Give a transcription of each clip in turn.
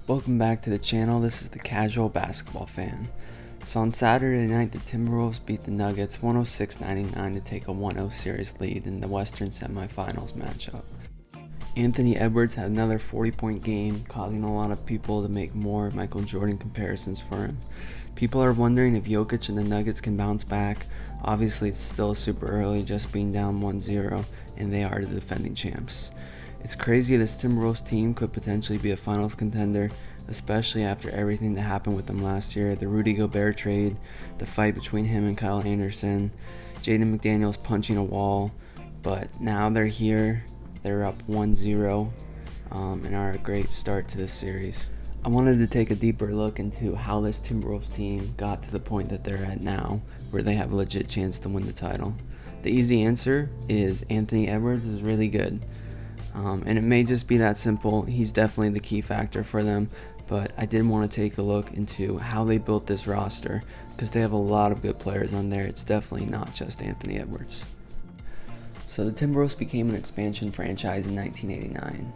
Welcome back to the channel. This is the Casual Basketball Fan. So on Saturday night, the Timberwolves beat the Nuggets 106-99 to take a 1-0 series lead in the Western semifinals matchup. Anthony Edwards had another 40-point game, causing a lot of people to make more Michael Jordan comparisons for him. People are wondering if Jokic and the Nuggets can bounce back. Obviously, it's still super early, just being down 1-0, and they are the defending champs. It's crazy this Timberwolves team could potentially be a finals contender, especially after everything that happened with them last year, the Rudy Gobert trade, the fight between him and Kyle Anderson, Jaden McDaniels punching a wall, but now they're here, they're up 1-0, and are a great start to this series. I wanted to take a deeper look into how this Timberwolves team got to the point that they're at now, where they have a legit chance to win the title. The easy answer is Anthony Edwards is really good. And it may just be that simple. He's definitely the key factor for them, but I did want to take a look into how they built this roster because they have a lot of good players on there. It's definitely not just Anthony Edwards. So the Timberwolves became an expansion franchise in 1989.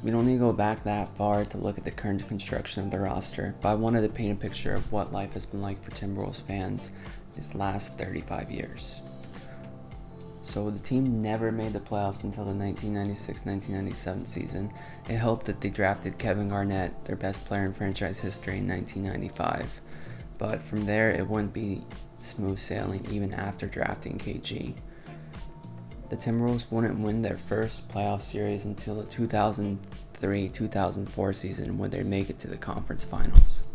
We don't need to go back that far to look at the current construction of the roster, but I wanted to paint a picture of what life has been like for Timberwolves fans these last 35 years. So the team never made the playoffs until the 1996-1997 season. It helped that they drafted Kevin Garnett, their best player in franchise history, in 1995. But from there, it wouldn't be smooth sailing even after drafting KG. The Timberwolves wouldn't win their first playoff series until the 2003-2004 season when they make it to the conference finals.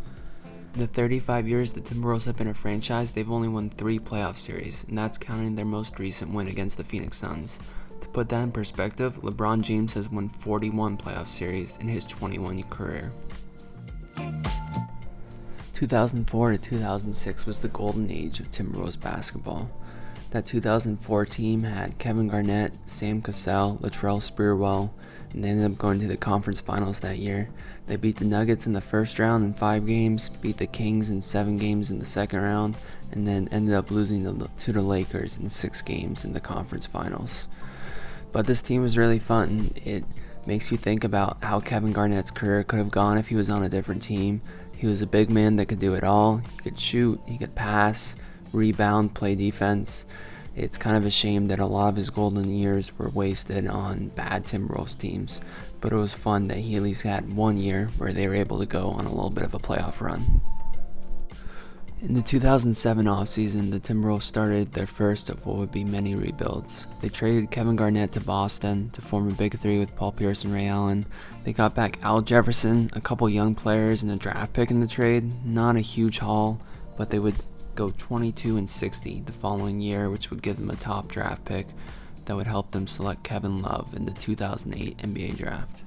In the 35 years the Timberwolves have been a franchise, they've only won 3 playoff series, and that's counting their most recent win against the Phoenix Suns. To put that in perspective, LeBron James has won 41 playoff series in his 21-year career. 2004 to 2006 was the golden age of Timberwolves basketball. That 2004 team had Kevin Garnett, Sam Cassell, Latrell Sprewell, and they ended up going to the conference finals that year. They beat the Nuggets in the first round in 5 games, beat the Kings in 7 games in the second round, and then ended up losing to the Lakers in 6 games in the conference finals. But this team was really fun. It makes you think about how Kevin Garnett's career could have gone if he was on a different team. He was a big man that could do it all. He could shoot, he could pass, rebound, play defense. It's kind of a shame that a lot of his golden years were wasted on bad Timberwolves teams, but it was fun that he at least had 1 year where they were able to go on a little bit of a playoff run. In the 2007 offseason, the Timberwolves started their first of what would be many rebuilds. They traded Kevin Garnett to Boston to form a big three with Paul Pierce and Ray Allen. They got back Al Jefferson, a couple young players, and a draft pick in the trade. Not a huge haul, but they would go 22-60 the following year, which would give them a top draft pick that would help them select Kevin Love in the 2008 NBA draft.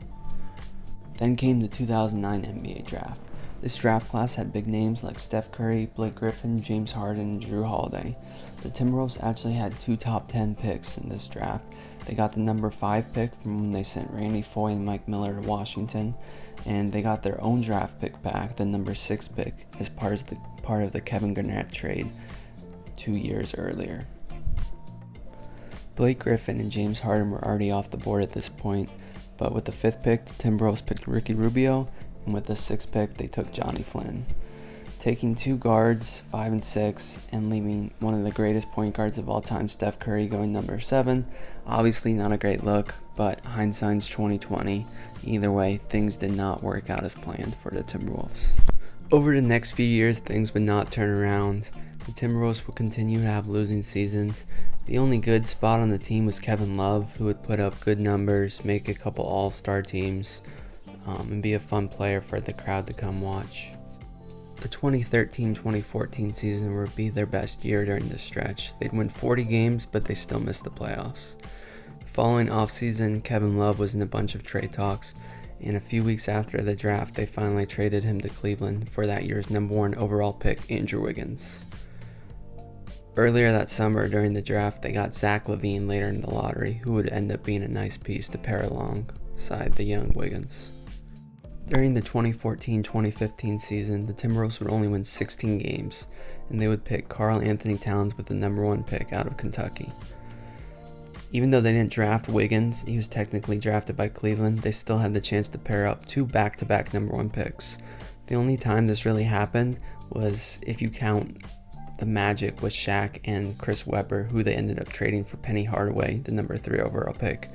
Then came the 2009 NBA draft. This draft class had big names like Steph Curry, Blake Griffin, James Harden, and Drew Holiday. The Timberwolves actually had 2 top 10 picks in this draft. They got the number 5 pick from when they sent Randy Foye and Mike Miller to Washington, and they got their own draft pick back, the number 6 pick, as part of the Kevin Garnett trade 2 years earlier. Blake Griffin and James Harden were already off the board at this point, but with the 5th pick, the Timberwolves picked Ricky Rubio, and with the 6th pick, they took Johnny Flynn. Taking 2 guards, 5 and 6, and leaving one of the greatest point guards of all time, Steph Curry, going number 7. Obviously not a great look, but hindsight's 2020. Either way, things did not work out as planned for the Timberwolves. Over the next few years, things would not turn around. The Timberwolves would continue to have losing seasons. The only good spot on the team was Kevin Love, who would put up good numbers, make a couple all-star teams, and be a fun player for the crowd to come watch. The 2013-2014 season would be their best year during this stretch. They'd win 40 games, but they still missed the playoffs. The following offseason, Kevin Love was in a bunch of trade talks, and a few weeks after the draft, they finally traded him to Cleveland for that year's number 1 overall pick, Andrew Wiggins. Earlier that summer, during the draft, they got Zach LaVine later in the lottery, who would end up being a nice piece to pair alongside the young Wiggins. During the 2014-2015 season, the Timberwolves would only win 16 games, and they would pick Karl Anthony Towns with the number 1 pick out of Kentucky. Even though they didn't draft Wiggins, he was technically drafted by Cleveland, they still had the chance to pair up 2 back-to-back number 1 picks. The only time this really happened was if you count the Magic with Shaq and Chris Webber, who they ended up trading for Penny Hardaway, the number 3 overall pick.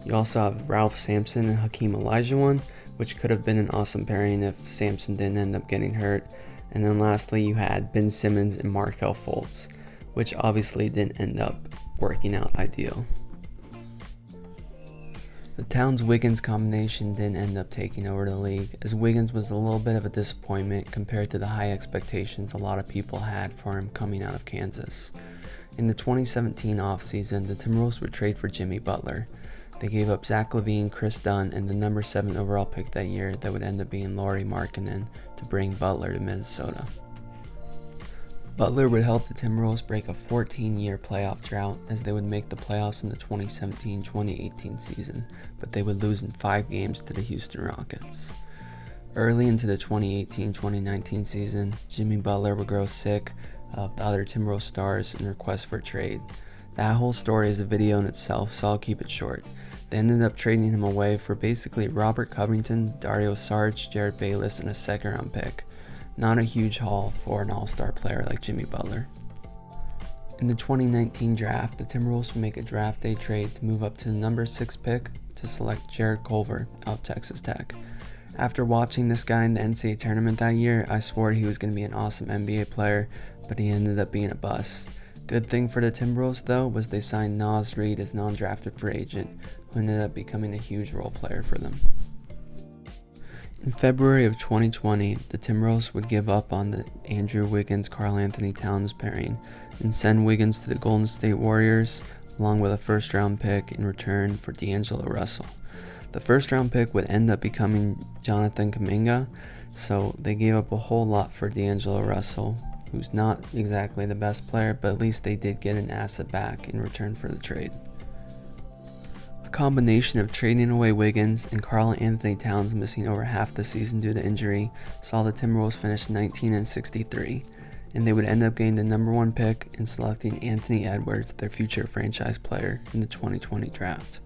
You also have Ralph Sampson and Hakeem Olajuwon, which could have been an awesome pairing if Sampson didn't end up getting hurt. And then lastly, you had Ben Simmons and Markelle Fultz, which obviously didn't end up working out ideal. The Towns-Wiggins combination didn't end up taking over the league, as Wiggins was a little bit of a disappointment compared to the high expectations a lot of people had for him coming out of Kansas. In the 2017 offseason, the Timberwolves would trade for Jimmy Butler. They gave up Zach LaVine, Chris Dunn, and the number 7 overall pick that year that would end up being Lauri Markkanen to bring Butler to Minnesota. Butler would help the Timberwolves break a 14-year playoff drought as they would make the playoffs in the 2017-2018 season, but they would lose in 5 games to the Houston Rockets. Early into the 2018-2019 season, Jimmy Butler would grow sick of the other Timberwolves stars and request for a trade. That whole story is a video in itself, so I'll keep it short. They ended up trading him away for basically Robert Covington, Dario Saric, Jared Bayless, and a 2nd-round pick. Not a huge haul for an all-star player like Jimmy Butler. In the 2019 draft, the Timberwolves would make a draft day trade to move up to the number 6 pick to select Jared Culver out of Texas Tech. After watching this guy in the NCAA tournament that year, I swore he was going to be an awesome NBA player, but he ended up being a bust. Good thing for the Timberwolves though was they signed Naz Reid as non-drafted free agent, who ended up becoming a huge role player for them. In February of 2020, the Timberwolves would give up on the Andrew Wiggins-Karl Anthony Towns pairing and send Wiggins to the Golden State Warriors along with a 1st-round pick in return for D'Angelo Russell. The 1st-round pick would end up becoming Jonathan Kuminga, so they gave up a whole lot for D'Angelo Russell, who's not exactly the best player, but at least they did get an asset back in return for the trade. A combination of trading away Wiggins and Karl Anthony Towns missing over half the season due to injury saw the Timberwolves finish 19-63, and they would end up getting the number 1 pick and selecting Anthony Edwards, their future franchise player, in the 2020 draft.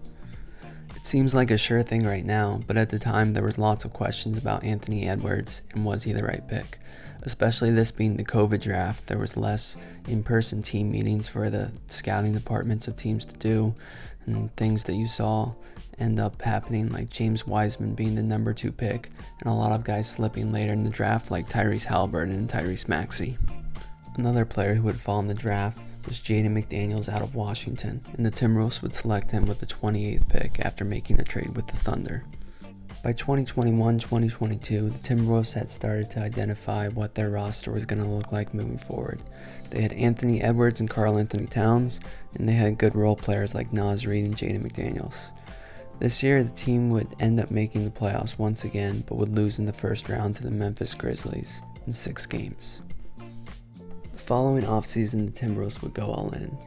It seems like a sure thing right now, but at the time there was lots of questions about Anthony Edwards and was he the right pick. Especially this being the COVID draft, there was less in-person team meetings for the scouting departments of teams to do, and things that you saw end up happening, like James Wiseman being the number 2 pick, and a lot of guys slipping later in the draft like Tyrese Haliburton and Tyrese Maxey. Another player who would fall in the draft was Jaden McDaniels out of Washington, and the Timberwolves would select him with the 28th pick after making a trade with the Thunder. By 2021-2022, the Timberwolves had started to identify what their roster was going to look like moving forward. They had Anthony Edwards and Karl Anthony Towns, and they had good role players like Naz Reid and Jaden McDaniels. This year, the team would end up making the playoffs once again, but would lose in the 1st round to the Memphis Grizzlies in 6 games. The following offseason, the Timberwolves would go all in.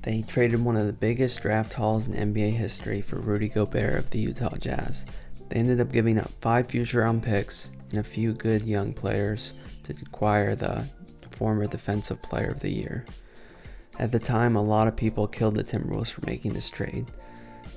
They traded one of the biggest draft hauls in NBA history for Rudy Gobert of the Utah Jazz. They ended up giving up 5 future-round picks and a few good young players to acquire the former Defensive Player of the Year. At the time, a lot of people killed the Timberwolves for making this trade.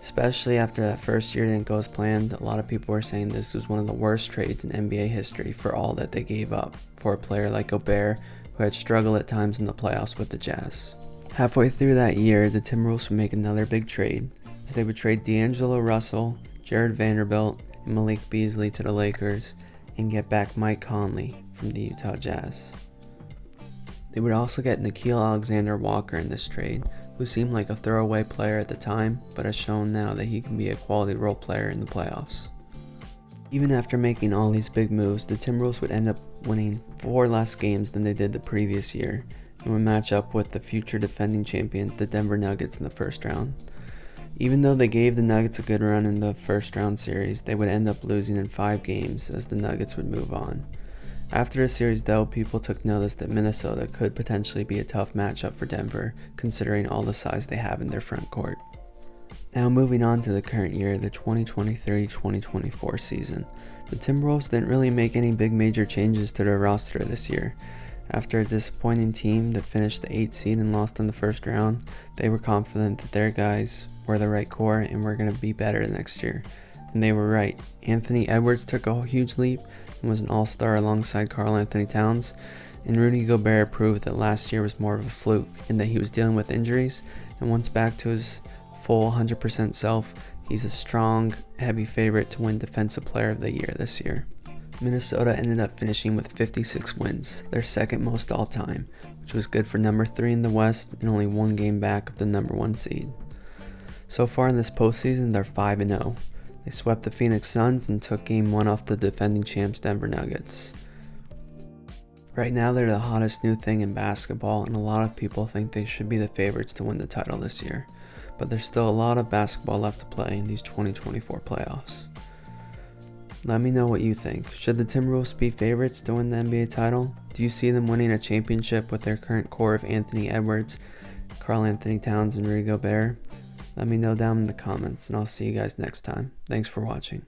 Especially after that first year didn't go as planned, a lot of people were saying this was one of the worst trades in NBA history for all that they gave up for a player like Gobert, who had struggled at times in the playoffs with the Jazz. Halfway through that year, the Timberwolves would make another big trade, as they would trade D'Angelo Russell, Jared Vanderbilt, and Malik Beasley to the Lakers, and get back Mike Conley from the Utah Jazz. They would also get Nickeil Alexander-Walker in this trade, who seemed like a throwaway player at the time, but has shown now that he can be a quality role player in the playoffs. Even after making all these big moves, the Timberwolves would end up winning 4 less games than they did the previous year, and would match up with the future defending champions, the Denver Nuggets, in the 1st round. Even though they gave the Nuggets a good run in the 1st round series, they would end up losing in 5 games as the Nuggets would move on. After the series though, people took notice that Minnesota could potentially be a tough matchup for Denver, considering all the size they have in their front court. Now moving on to the current year, the 2023-2024 season. The Timberwolves didn't really make any big major changes to their roster this year, After a disappointing team that finished the 8th seed and lost in the first round, they were confident that their guys were the right core and were going to be better next year. And they were right. Anthony Edwards took a huge leap and was an all-star alongside Karl-Anthony Towns, and Rudy Gobert proved that last year was more of a fluke and that he was dealing with injuries, and once back to his full 100% self, he's a strong, heavy favorite to win Defensive Player of the Year this year. Minnesota ended up finishing with 56 wins, their second most all time, which was good for number 3 in the West and only one game back of the number 1 seed. So far in this postseason, they're 5-0. They swept the Phoenix Suns and took Game 1 off the defending champs Denver Nuggets. Right now they're the hottest new thing in basketball, and a lot of people think they should be the favorites to win the title this year. But there's still a lot of basketball left to play in these 2024 playoffs. Let me know what you think. Should the Timberwolves be favorites to win the NBA title? Do you see them winning a championship with their current core of Anthony Edwards, Karl-Anthony Towns, and Rudy Gobert? Let me know down in the comments, and I'll see you guys next time. Thanks for watching.